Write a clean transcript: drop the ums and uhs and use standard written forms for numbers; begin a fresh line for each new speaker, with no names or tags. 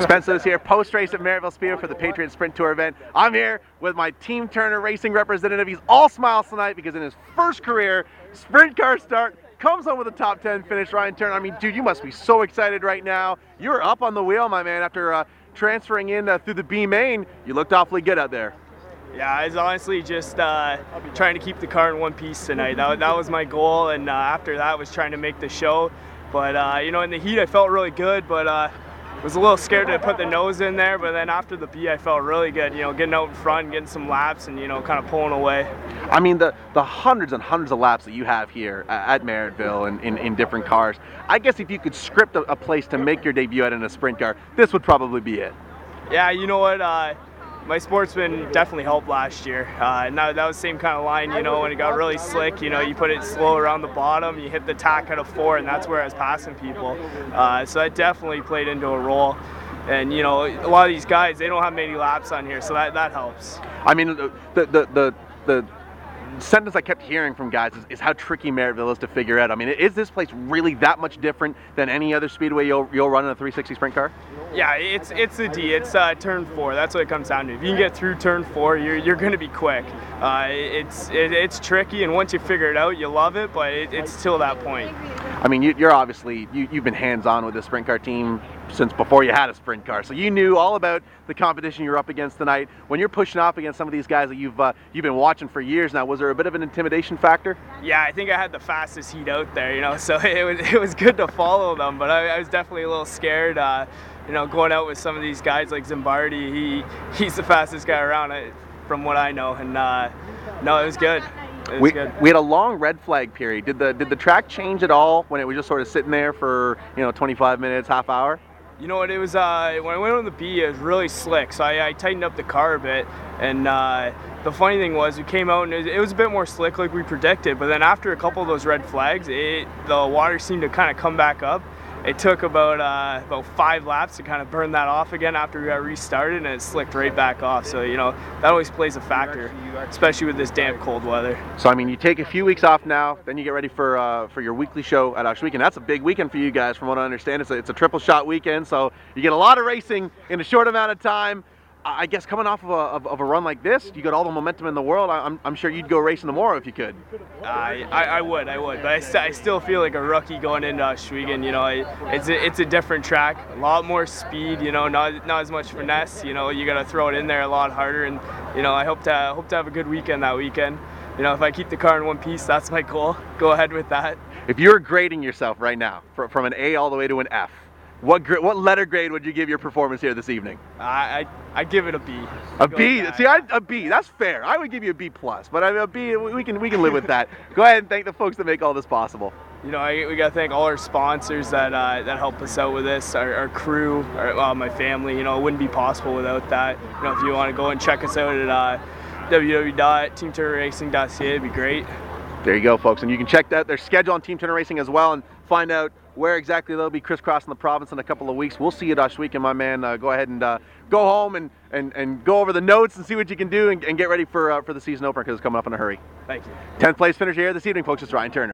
Spencer is here, post-race at Merrittville Speedway for the Patriot Sprint Tour event. I'm here with my Team Turner Racing representative. He's all smiles tonight because in his first career sprint car start, comes home with a top 10 finish. Ryan Turner, I mean, dude, you must be so excited right now. You're up on the wheel, my man, after transferring in through the B main. You looked awfully good out there.
Yeah, I was honestly just trying to keep the car in one piece tonight. That was my goal, and after that was trying to make the show. But you know, in the heat I felt really good, but was a little scared to put the nose in there. But then after the B I felt really good, you know, getting out in front, getting some laps, and you know, kind of pulling away.
I mean, the hundreds and hundreds of laps that you have here at Merrittville and in different cars, I guess if you could script a place to make your debut out in a sprint car, this would probably be it.
Yeah, you know what? My sportsman definitely helped last year. And that was the same kind of line, you know, when it got really slick, you know, you put it slow around the bottom, you hit the tack out of 4, and that's where I was passing people. So that definitely played into a role. And, you know, a lot of these guys, they don't have many laps on here, so that helps.
I mean, the sentence I kept hearing from guys is how tricky Merrittville is to figure out. I mean, is this place really that much different than any other speedway you'll run in a 360 sprint car?
Yeah, it's the D. It's turn 4. That's what it comes down to. If you can get through turn 4, you're going to be quick. It's tricky, and once you figure it out, you love it. But it's till that point.
I mean, you're obviously you've been hands-on with the sprint car team since before you had a sprint car, so you knew all about the competition you're up against tonight. When you're pushing off against some of these guys that you've been watching for years now, was there a bit of an intimidation factor? Yeah,
I think I had the fastest heat out there, you know, so it was good to follow them, but I was definitely a little scared. You know, going out with some of these guys like Zimbardi, he's the fastest guy around, from what I know, and no, it was good.
We had a long red flag period. Did the track change at all when it was just sort of sitting there for, you know, 25 minutes, half hour?
You know what, it was when I went on the B, it was really slick, so I tightened up the car a bit, and the funny thing was we came out and it was a bit more slick like we predicted, but then after a couple of those red flags, the water seemed to kind of come back up. It took about 5 laps to kind of burn that off again after we got restarted, and it slicked right back off. So, you know, that always plays a factor, especially with this damp, cold weather.
So, I mean, you take a few weeks off now, then you get ready for your weekly show at Ohsweken. That's a big weekend for you guys, from what I understand. It's a triple shot weekend, so you get a lot of racing in a short amount of time. I guess coming off of a run like this, you got all the momentum in the world. I'm sure you'd go racing tomorrow if you could.
I would, but I still feel like a rookie going into Ohsweken. You know, it's a different track, a lot more speed. You know, not as much finesse. You know, you got to throw it in there a lot harder. And you know, I hope to have a good weekend that weekend. You know, if I keep the car in one piece, that's my goal. Go ahead with that.
If you were grading yourself right now from an A all the way to an F, what letter grade would you give your performance here this evening?
I give it a B.
A B? See, a B. That's fair. I would give you a B+, but I mean, a B, we can live with that. Go ahead and thank the folks that make all this possible.
You know, we got to thank all our sponsors that help us out with this, our crew, my family. You know, it wouldn't be possible without that. You know, if you want to go and check us out at www.teamturnerracing.ca, it'd be great.
There you go, folks, and you can check out their schedule on Team Turner Racing as well and find out where exactly they'll be crisscrossing the province in a couple of weeks. We'll see you at Ohsweken, my man. Go ahead and go home and go over the notes and see what you can do and get ready for the season opener, because it's coming up in a hurry.
Thank you.
10th place finisher here this evening, folks. It's Ryan Turner.